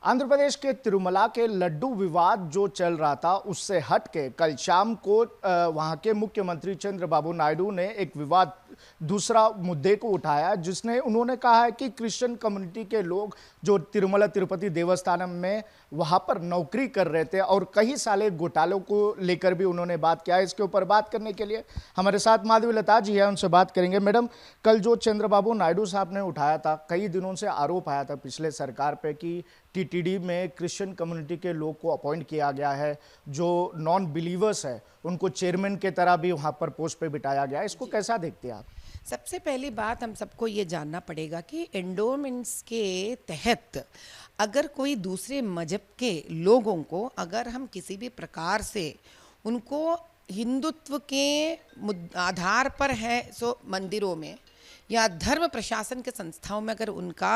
आंध्र प्रदेश के तिरुमला के लड्डू विवाद जो चल रहा था उससे हट के कल शाम को वहां के मुख्यमंत्री चंद्रबाबू नायडू ने एक विवाद दूसरा मुद्दे को उठाया, जिसने उन्होंने कहा है कि क्रिश्चियन कम्युनिटी के लोग जो तिरुमला तिरुपति देवस्थानम में वहां पर नौकरी कर रहे थे और कई साले घोटालों को लेकर भी उन्होंने बात किया। इसके ऊपर बात करने के लिए हमारे साथ माधवी लता जी है, उनसे बात करेंगे। मैडम, कल जो चंद्रबाबू नायडू साहब ने उठाया था, कई दिनों से आरोप आया था पिछले सरकार पे कि टीटीडी में क्रिश्चियन कम्युनिटी के लोग को अपॉइंट किया गया है, जो नॉन बिलीवर्स है उनको चेयरमैन के तरह भी वहां पर पोस्ट पे बिठाया गया है। इसको कैसा देखते हैं आप? सबसे पहली बात हम सबको ये जानना पड़ेगा कि एंडोमेंट्स के तहत अगर कोई दूसरे मजहब के लोगों को अगर हम किसी भी प्रकार से उनको हिंदुत्व के आधार पर है सो मंदिरों में या धर्म प्रशासन के संस्थाओं में अगर उनका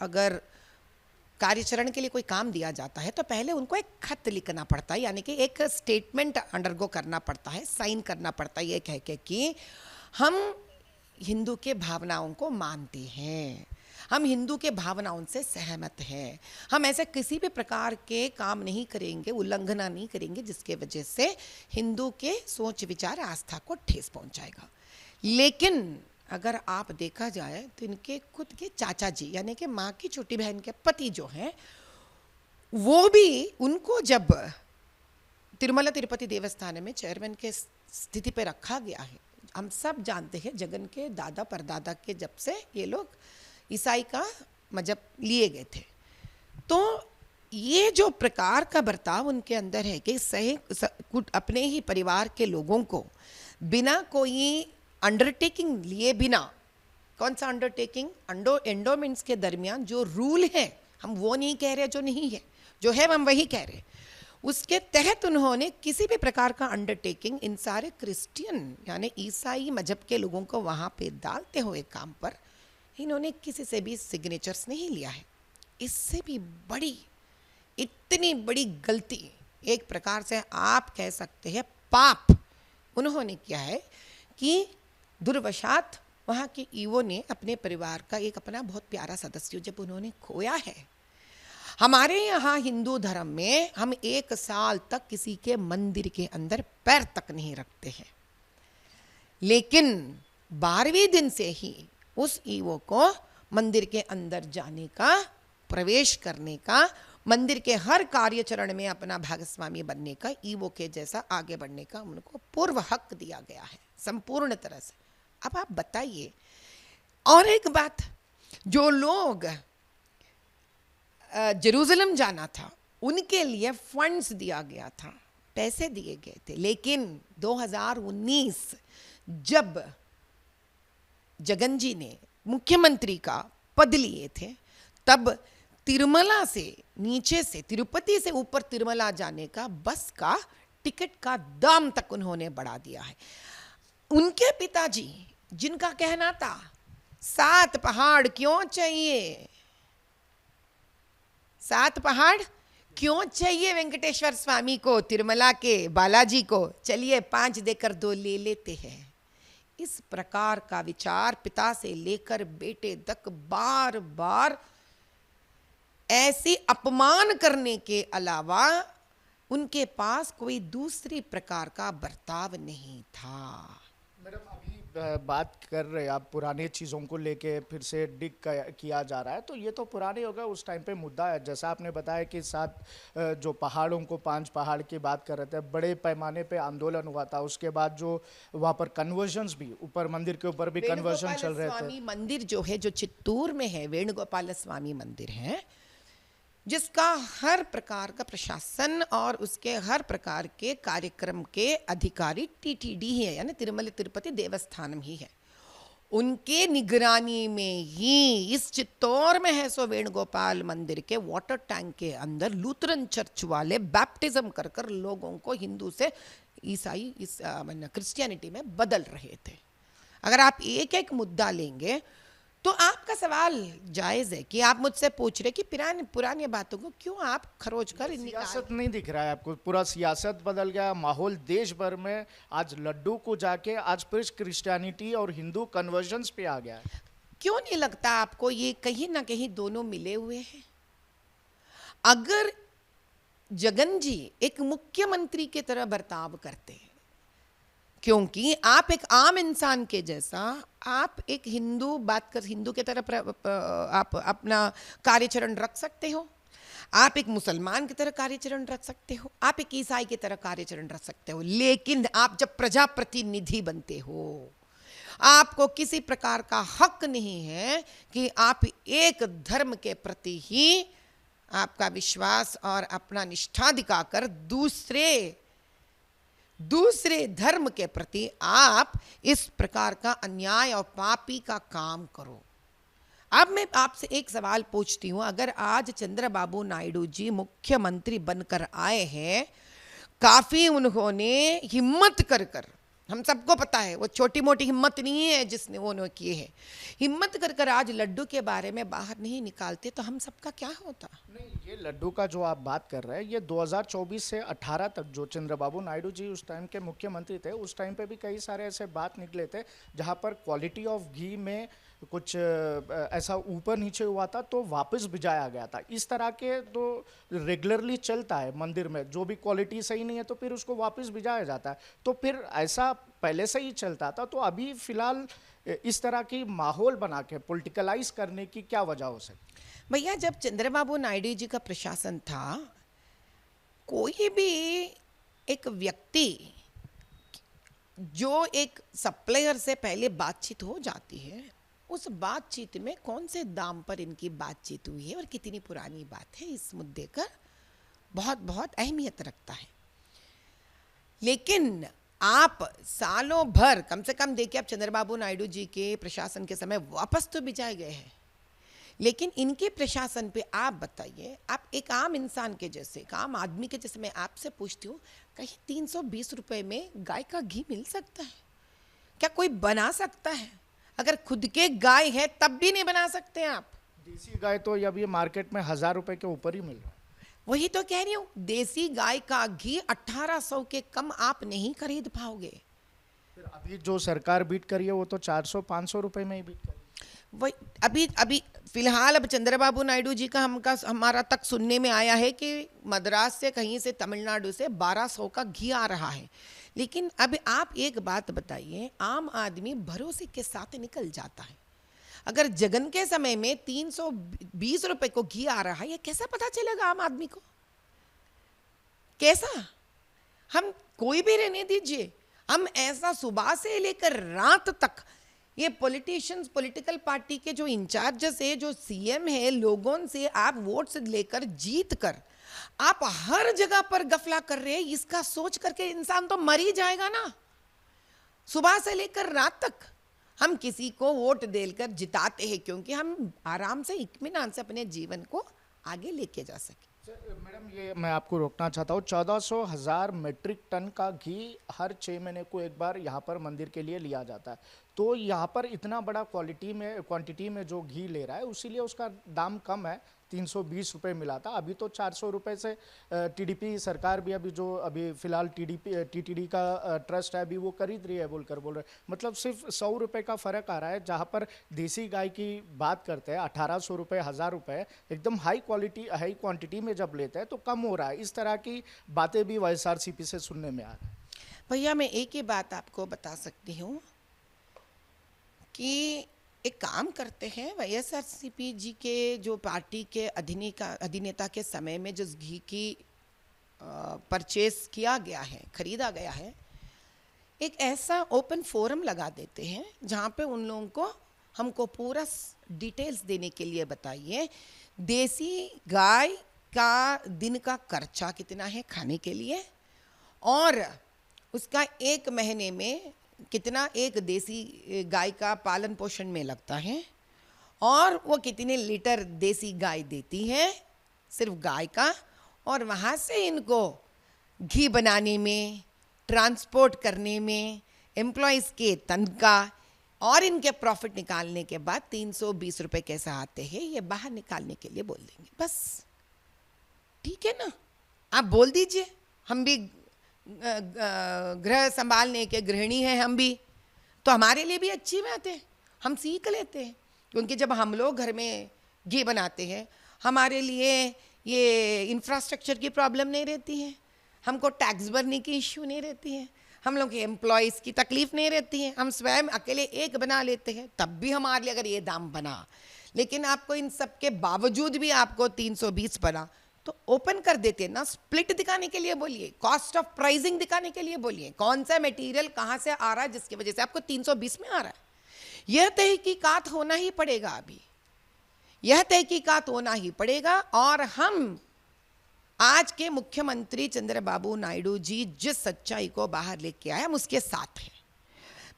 अगर कार्यचरण के लिए कोई काम दिया जाता है तो पहले उनको एक खत लिखना पड़ता है, यानी कि एक स्टेटमेंट अंडरगो करना पड़ता है, साइन करना पड़ता है, ये कह के कि हम हिंदू के भावनाओं को मानते हैं, हम हिंदू के भावनाओं से सहमत हैं, हम ऐसे किसी भी प्रकार के काम नहीं करेंगे, उल्लंघना नहीं करेंगे जिसके वजह से हिंदू के सोच विचार आस्था को ठेस पहुंचाएगा। लेकिन अगर आप देखा जाए तो इनके खुद के चाचा जी यानी कि माँ की छोटी बहन के पति जो हैं वो भी उनको जब तिरुमला तिरुपति देवस्थान में चेयरमैन के स्थिति पे रखा गया है, हम सब जानते हैं जगन के दादा परदादा के जब से ये लोग ईसाई का मजहब लिए गए थे, तो ये जो प्रकार का बर्ताव उनके अंदर है कि सही अपने ही परिवार के लोगों को बिना कोई अंडरटेकिंग लिए बिना, कौन सा अंडरटेकिंग, एंडोमेंट्स के दरमियान जो रूल है हम वो नहीं कह रहे, जो नहीं है, जो है हम वही कह रहे, उसके तहत उन्होंने किसी भी प्रकार का अंडरटेकिंग इन सारे क्रिश्चियन यानी ईसाई मजहब के लोगों को वहाँ पे डालते हुए काम पर इन्होंने किसी से भी सिग्नेचर्स नहीं लिया है। इससे भी बड़ी, इतनी बड़ी गलती, एक प्रकार से आप कह सकते हैं पाप उन्होंने किया है कि दुर्वशात वहाँ के ईवो ने अपने परिवार का एक अपना बहुत प्यारा सदस्य जब उन्होंने खोया है। हमारे यहाँ हिंदू धर्म में हम 1 साल तक किसी के मंदिर के अंदर पैर तक नहीं रखते हैं, लेकिन 12वें दिन से ही उस ईवो को मंदिर के अंदर जाने का, प्रवेश करने का, मंदिर के हर कार्यचरण में अपना भागस्वामी बनने का, ईवो के जैसा आगे बढ़ने का उनको पूर्व हक दिया गया है संपूर्ण तरह से। अब आप बताइए, और एक बात, जो लोग जेरूसलम जाना था उनके लिए फंड्स दिया गया था, पैसे दिए गए थे, लेकिन 2019 जब जगन जी ने मुख्यमंत्री का पद लिए थे तब तिरुमला से नीचे से, तिरुपति से ऊपर तिरुमला जाने का बस का टिकट का दाम तक उन्होंने बढ़ा दिया है। उनके पिताजी जिनका कहना था 7 पहाड़ क्यों चाहिए, 7 पहाड़ क्यों चाहिए वेंकटेश्वर स्वामी को, तिरुमला के बालाजी को, चलिए 5 देकर 2 ले लेते हैं। इस प्रकार का विचार पिता से लेकर बेटे तक बार बार ऐसी अपमान करने के अलावा उनके पास कोई दूसरी प्रकार का बर्ताव नहीं था। मैडम, अभी बात कर रहे हैं आप पुरानी चीज़ों को लेके फिर से डिग किया जा रहा है, तो ये तो पुराने हो गए, उस टाइम पे मुद्दा है। जैसा आपने बताया कि 7 जो पहाड़ों को 5 पहाड़ की बात कर रहे थे, बड़े पैमाने पे आंदोलन हुआ था। उसके बाद जो वहाँ पर कन्वर्जन्स भी, ऊपर मंदिर के ऊपर भी कन्वर्जन चल रहे थे। मंदिर जो है, जो चित्तूर में है, वेणुगोपाल स्वामी मंदिर है, जिसका हर प्रकार का प्रशासन और उसके हर प्रकार के कार्यक्रम के अधिकारी टीटीडी ही है, यानी तिरुमला तिरुपति देवस्थानम ही है। उनके निगरानी में ही इस चित्तौर में है सो वेणुगोपाल मंदिर के वाटर टैंक के अंदर लूथरन चर्च वाले बैप्टिज्म कर कर लोगों को हिंदू से ईसाई, इस क्रिश्चियनिटी में बदल रहे थे। अगर आप एक एक मुद्दा लेंगे तो आपका सवाल जायज़ है कि आप मुझसे पूछ रहे कि पुरानी बातों को क्यों आप खरोच कर सियासत नहीं दिख रहा है आपको? पूरा सियासत बदल गया, माहौल देश भर में आज लड्डू को जाके आज फिर क्रिश्चियनिटी और हिंदू कन्वर्जन्स पे आ गया है। क्यों नहीं लगता आपको ये कहीं ना कहीं दोनों मिले हुए हैं? अगर जगन जी एक मुख्यमंत्री की तरह बर्ताव करते हैं, क्योंकि आप एक आम इंसान के जैसा, आप एक हिंदू की तरह आप अपना कार्यचरण रख सकते हो, आप एक मुसलमान की तरह कार्यचरण रख सकते हो, आप एक ईसाई की तरह कार्यचरण रख सकते हो, लेकिन आप जब प्रजाप्रतिनिधि बनते हो, आपको किसी प्रकार का हक नहीं है कि आप एक धर्म के प्रति ही आपका विश्वास और अपना निष्ठा दिखाकर दूसरे धर्म के प्रति आप इस प्रकार का अन्याय और पापी का काम करो। अब मैं आपसे एक सवाल पूछती हूं, अगर आज चंद्रबाबू नायडू जी मुख्यमंत्री बनकर आए हैं, काफी उन्होंने हिम्मत कर हम सबको पता है वो छोटी मोटी हिम्मत नहीं है जिसने उन्होंने की है, हिम्मत कर आज लड्डू के बारे में बाहर नहीं निकालते तो हम सबका क्या होता? नहीं, ये लड्डू का जो आप बात कर रहे हैं, ये 2024 से 18 तक जो चंद्रबाबू नायडू जी उस टाइम के मुख्यमंत्री थे, उस टाइम पे भी कई सारे ऐसे बात निकले थे जहां पर क्वालिटी ऑफ घी में कुछ ऐसा ऊपर नीचे हुआ था तो वापस भिजाया गया था। इस तरह के तो रेगुलरली चलता है मंदिर में, जो भी क्वालिटी सही नहीं है तो फिर उसको वापस भिजाया जाता है। तो फिर ऐसा पहले से ही चलता था, तो अभी फिलहाल इस तरह की माहौल बना के पॉलिटिकलाइज करने की क्या वजह हो सकती? भैया, जब चंद्रबाबू नायडू जी का प्रशासन था, कोई भी एक व्यक्ति जो एक सप्लायर से पहले बातचीत हो जाती है, उस बातचीत में कौन से दाम पर इनकी बातचीत हुई है और कितनी पुरानी बात है, इस मुद्दे का बहुत बहुत अहमियत रखता है। लेकिन आप सालों भर, कम से कम देखिए, आप चंद्रबाबू नायडू जी के प्रशासन के समय वापस तो भिजाए गए हैं, लेकिन इनके प्रशासन पे आप बताइए, आप एक आम इंसान के जैसे, एक आम आदमी के जैसे मैं आपसे पूछती हूँ, कहीं 320 रुपए में गाय का घी मिल सकता है क्या? कोई बना सकता है? अगर खुद के गाय है तब भी नहीं बना सकते आप। देसी गाय तो अब ये मार्केट में 1000 रुपए के ऊपर ही मिल रहा है। वही तो कह रही हूँ, देसी गाय का घी 1800 के कम आप नहीं खरीद पाओगे। फिर अभी जो सरकार बीट करी है वो तो 400-500 रुपए में ही बीट करी। वही अभी फिलहाल अब चंद्रबाबू नायडू जी का हमारा तक सुनने में आया है कि मद्रास से, कहीं से, तमिलनाडु से 1200 का घी आ रहा है। लेकिन अब आप एक बात बताइए, आम आदमी भरोसे के साथ निकल जाता है। अगर जगन के समय में 320 रुपए को घी आ रहा है, ये कैसा पता चलेगा आम आदमी को? कैसा? हम कोई भी रहने दीजिए, हम ऐसा सुबह से लेकर रात तक ये पॉलिटिशियंस, पॉलिटिकल पार्टी के जो इंचार्जेस है, जो सीएम है, लोगों से आप वोट से लेकर जीत कर आप हर जगह पर गफला कर रहे हैं, इसका सोच करके इंसान तो मर ही जाएगा ना। सुबह से लेकर रात तक हम किसी को वोट देकर जिताते हैं क्योंकि हम आराम से, इत्मीनान से अपने जीवन को आगे लेके जा सके। मैडम, ये मैं आपको रोकना चाहता हूँ, 1400 मेट्रिक टन का घी हर 6 महीने को एक बार यहाँ पर मंदिर के लिए लिया जाता है। तो यहाँ पर इतना बड़ा क्वांटिटी में जो घी ले रहा है, उसीलिए उसका दाम कम है। 320 रुपये मिला था, अभी तो 400 रुपये से टीडीपी सरकार भी अभी फिलहाल टीटीडी का ट्रस्ट है, अभी वो खरीद रही है बोल रहे, मतलब सिर्फ 100 रुपये का फ़र्क आ रहा है। जहाँ पर देसी गाय की बात करते हैं 1800 रुपये, 1000 रुपये, एकदम हाई क्वांटिटी में जब लेते हैं तो कम हो रहा है। इस तरह की बातें भी वाईएसआरसीपी से सुनने में आ रहा है। भैया, मैं एक ही बात आपको बता सकती हूँ कि एक काम करते हैं, वाईएसआरसीपी जी के जो पार्टी के अधिनेता के समय में जिस घी की परचेस किया गया है, खरीदा गया है, एक ऐसा ओपन फोरम लगा देते हैं जहाँ पे उन लोगों को, हमको पूरा डिटेल्स देने के लिए बताइए, देसी गाय का दिन का खर्चा कितना है खाने के लिए, और उसका 1 महीने में कितना एक देसी गाय का पालन पोषण में लगता है, और वो कितने लीटर देसी गाय देती है, सिर्फ गाय का, और वहाँ से इनको घी बनाने में, ट्रांसपोर्ट करने में, एम्प्लॉयज़ के तनख्वाह और इनके प्रॉफिट निकालने के बाद 320 रुपये कैसे आते हैं, ये बाहर निकालने के लिए बोल देंगे बस। ठीक है ना, आप बोल दीजिए, हम भी गृह संभालने के गृहिणी हैं, हम भी, तो हमारे लिए भी अच्छी बात है, हम सीख लेते हैं। क्योंकि जब हम लोग घर में घी बनाते हैं, हमारे लिए ये इंफ्रास्ट्रक्चर की प्रॉब्लम नहीं रहती है, हमको टैक्स भरने की इश्यू नहीं रहती है, हम लोग के एम्प्लॉयज़ की तकलीफ नहीं रहती है, हम स्वयं अकेले एक बना लेते हैं तब भी हमारे लिए अगर ये दाम बना, लेकिन आपको इन सब के बावजूद भी आपको 320 बना, तो ओपन कर देते ना, स्प्लिट दिखाने के लिए बोलिए, कॉस्ट ऑफ प्राइसिंग दिखाने के लिए बोलिए, कौन सा मटेरियल कहाँ से आ रहा है जिसकी वजह से आपको 320 में आ रहा है। यह तहकीकात होना ही पड़ेगा, अभी यह तहकीकात होना ही पड़ेगा। और हम आज के मुख्यमंत्री चंद्रबाबू नायडू जी जिस सच्चाई को बाहर लेके आए हम उसके साथ हैं।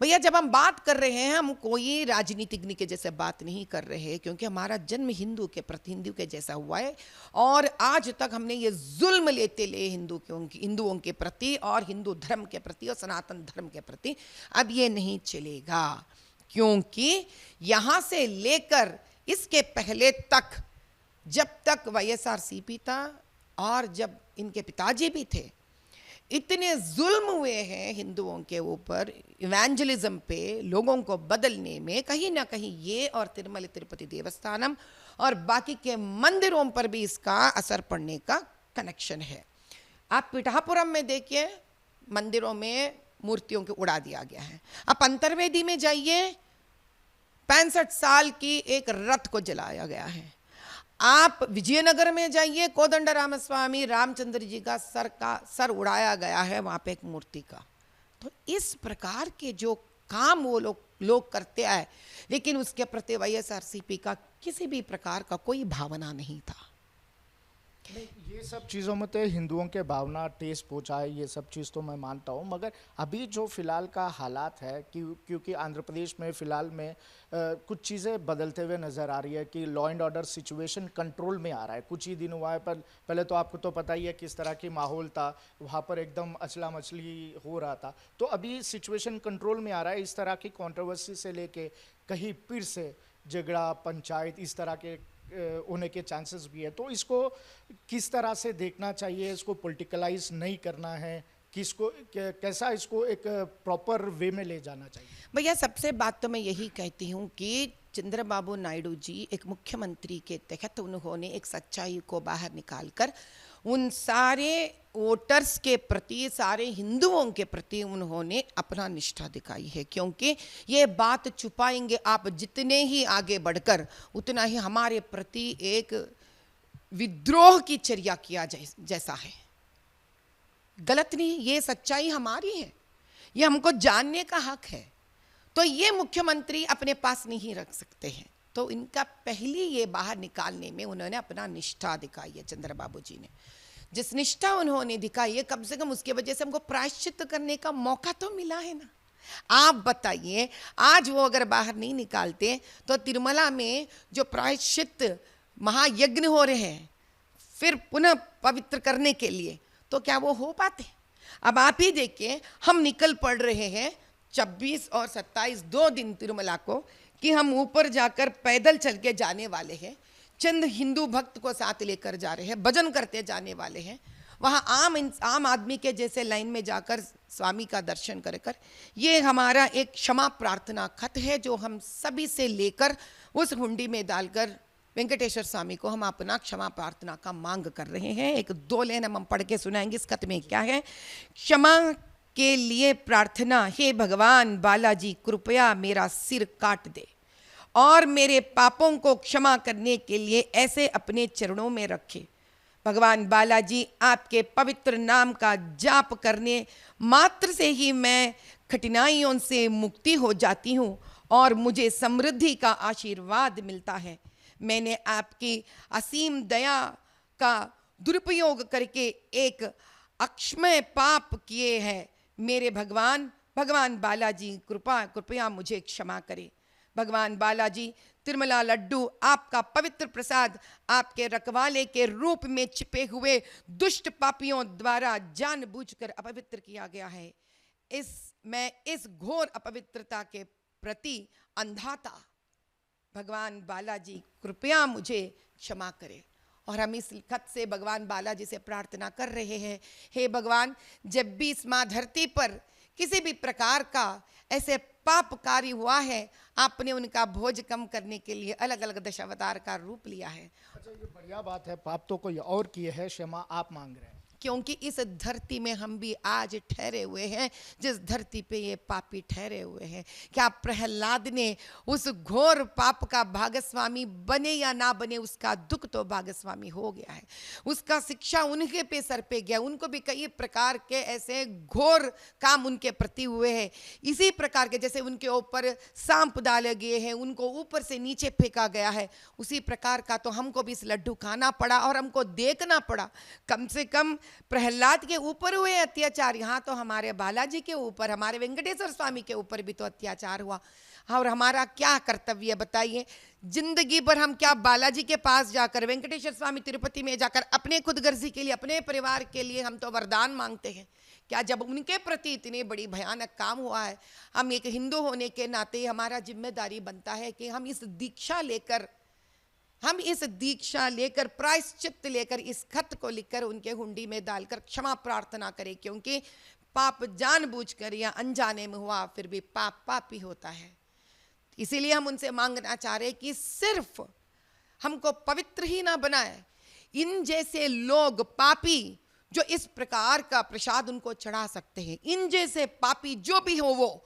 भैया जब हम बात कर रहे हैं हम कोई राजनीतिज्ञ के जैसे बात नहीं कर रहे हैं, क्योंकि हमारा जन्म हिंदू के प्रति, हिंदू के जैसा हुआ है और आज तक हमने ये जुल्म लेते ले हिंदुओं के प्रति और हिंदू धर्म के प्रति और सनातन धर्म के प्रति। अब ये नहीं चलेगा, क्योंकि यहाँ से लेकर इसके पहले तक, जब तक वाईएसआरसीपी था और जब इनके पिताजी भी थे, इतने जुल्म हुए हैं हिंदुओं के ऊपर इवेंजलिज्म पे, लोगों को बदलने में। कहीं ना कहीं ये और तिरुमल तिरुपति देवस्थानम और बाकी के मंदिरों पर भी इसका असर पड़ने का कनेक्शन है। आप पिठापुरम में देखिए, मंदिरों में मूर्तियों को उड़ा दिया गया है। आप अंतर्वेदी में जाइए, 65 साल की एक रथ को जलाया गया है। आप विजयनगर में जाइए, कोदंड रामस्वामी रामचंद्र जी का सर उड़ाया गया है वहां पे एक मूर्ति का। तो इस प्रकार के जो काम वो लोग करते आए, लेकिन उसके प्रति वाईएसआरसीपी का किसी भी प्रकार का कोई भावना नहीं था। ये सब चीज़ों में तो हिंदुओं के भावना ठेस पहुँचाए, ये सब चीज़ तो मैं मानता हूँ, मगर अभी जो फिलहाल का हालात है क्योंकि आंध्र प्रदेश में फ़िलहाल में कुछ चीज़ें बदलते हुए नज़र आ रही है कि law and order situation control में आ रहा है। कुछ ही दिन हुआ है, पर पहले तो आपको तो पता ही है किस तरह की माहौल था वहाँ पर, एकदम अचला मचली हो रहा था। तो अभी सिचुएशन कंट्रोल में आ रहा है। इस तरह की कंट्रोवर्सी से लेके कहीं फिर से झगड़ा, पंचायत, इस तरह के होने के चांसेस भी है। तो इसको किस तरह से देखना चाहिए, इसको पॉलिटिकलाइज नहीं करना है, किसको कैसा इसको एक प्रॉपर वे में ले जाना चाहिए? भैया सबसे बात तो मैं यही कहती हूँ कि चंद्रबाबू नायडू जी एक मुख्यमंत्री के तहत उन्होंने एक सच्चाई को बाहर निकालकर उन सारे वोटर्स के प्रति, सारे हिंदुओं के प्रति उन्होंने अपना निष्ठा दिखाई है। क्योंकि ये बात छुपाएंगे आप जितने ही आगे बढ़कर, उतना ही हमारे प्रति एक विद्रोह की चर्या किया जैसा है। गलत नहीं, ये सच्चाई हमारी है, ये हमको जानने का हक है। तो ये मुख्यमंत्री अपने पास नहीं रख सकते हैं, तो इनका पहली ये बाहर निकालने में उन्होंने अपना निष्ठा दिखाई है। चंद्रबाबू जी ने जिस निष्ठा उन्होंने दिखाई है, कम से कम उसके वजह से हमको प्रायश्चित करने का मौका तो मिला है ना। आप बताइए, आज वो अगर बाहर नहीं निकालते तो तिरुमला में जो प्रायश्चित महायज्ञ हो रहे हैं फिर पुनः पवित्र करने के लिए, तो क्या वो हो पाते? अब आप ही देखिए, हम निकल पड़ रहे हैं 26 और 27 2 दिन तिरुमला को, कि हम ऊपर जाकर पैदल चल के जाने वाले हैं। चंद हिंदू भक्त को साथ लेकर जा रहे हैं, भजन करते जाने वाले हैं। वहाँ आम आदमी के जैसे लाइन में जाकर स्वामी का दर्शन कर कर, ये हमारा एक क्षमा प्रार्थना खत है जो हम सभी से लेकर उस हुंडी में डालकर वेंकटेश्वर स्वामी को हम अपना क्षमा प्रार्थना का मांग कर रहे हैं। एक 2 लाइन हम पढ़ के सुनाएंगे। इस खत में क्या है? क्षमा के लिए प्रार्थना, हे भगवान बालाजी कृपया मेरा सिर काट दे और मेरे पापों को क्षमा करने के लिए ऐसे अपने चरणों में रखे। भगवान बालाजी, आपके पवित्र नाम का जाप करने मात्र से ही मैं कठिनाइयों से मुक्ति हो जाती हूँ और मुझे समृद्धि का आशीर्वाद मिलता है। मैंने आपकी असीम दया का दुरुपयोग करके एक अक्षमय पाप किए हैं। मेरे भगवान बालाजी कृपया मुझे क्षमा करें। भगवान बालाजी, तिरुमला लड्डू आपका पवित्र प्रसाद आपके रखवाले के रूप में छिपे हुए दुष्ट पापियों द्वारा जानबूझकर अपवित्र किया गया है। मैं इस घोर अपवित्रता के प्रति अंधा था। भगवान बालाजी कृपया मुझे क्षमा करें। और हम इस खत से भगवान बालाजी से प्रार्थना कर रहे हैं, हे भगवान, जब भी इस माँ धरती पर किसी भी प्रकार का ऐसे पाप कार्य हुआ है, आपने उनका भोज कम करने के लिए अलग अलग दशावतार का रूप लिया है। अच्छा, ये बढ़िया बात है, पाप तो कोई और किए है, क्षमा आप मांग रहे हैं। क्योंकि इस धरती में हम भी आज ठहरे हुए हैं जिस धरती पे ये पापी ठहरे हुए हैं। क्या प्रहलाद ने उस घोर पाप का भागस्वामी बने या ना बने, उसका दुख तो भागस्वामी हो गया है, उसका शिक्षा उनके पे सर पे गया। उनको भी कई प्रकार के ऐसे घोर काम उनके प्रति हुए हैं। इसी प्रकार के जैसे उनके ऊपर सांप डाले गए हैं, उनको ऊपर से नीचे फेंका गया है, उसी प्रकार का तो हमको भी इस लड्डू खाना पड़ा और हमको देखना पड़ा। कम से कम प्रहलाद के ऊपर हुए अत्याचार, यहाँ तो हमारे बालाजी के ऊपर, हमारे वेंकटेश्वर स्वामी के ऊपर भी तो अत्याचार हुआ। और हमारा क्या कर्तव्य बताइए? जिंदगी भर हम क्या बालाजी के पास जाकर, वेंकटेश्वर स्वामी तिरुपति में जाकर अपने खुदगर्जी के लिए, अपने परिवार के लिए हम तो वरदान मांगते हैं? क्या जब उनके प्रति इतने बड़ी भयानक काम हुआ है, हम एक हिंदू होने के नाते हमारा जिम्मेदारी बनता है कि हम इस दीक्षा लेकर प्रायश्चित लेकर इस खत को लिखकर उनके हुंडी में डालकर क्षमा प्रार्थना करें। क्योंकि पाप जानबूझकर या अनजाने में हुआ फिर भी पाप पाप ही होता है। इसीलिए हम उनसे मांगना चाह रहे हैं कि सिर्फ हमको पवित्र ही ना बनाए, इन जैसे लोग पापी जो इस प्रकार का प्रसाद उनको चढ़ा सकते हैं, इन जैसे पापी जो भी हो वो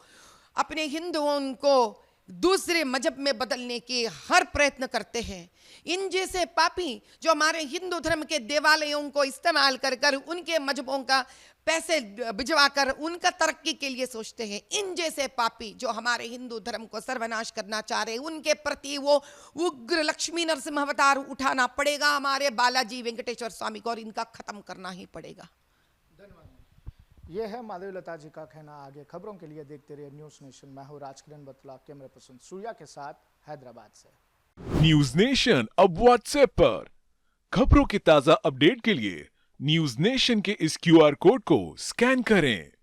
अपने हिंदुओं को दूसरे मजहब में बदलने के हर प्रयत्न करते हैं, इन जैसे पापी जो हमारे हिंदू धर्म के देवालयों को इस्तेमाल कर कर उनके मजहबों का पैसे भिजवा कर उनका तरक्की के लिए सोचते हैं, इन जैसे पापी जो हमारे हिंदू धर्म को सर्वनाश करना चाह रहे हैं, उनके प्रति वो उग्र लक्ष्मी नरसिंह अवतार उठाना पड़ेगा हमारे बालाजी वेंकटेश्वर स्वामी को, और इनका खत्म करना ही पड़ेगा। ये है माधवीलता जी का कहना। आगे खबरों के लिए देखते रहिए न्यूज नेशन। मैं हूँ राजकिरण बतला, कैमरा पर्सन सूर्या के साथ हैदराबाद से। न्यूज नेशन अब व्हाट्सएप पर खबरों के ताजा अपडेट के लिए न्यूज नेशन के इस क्यूआर कोड को स्कैन करें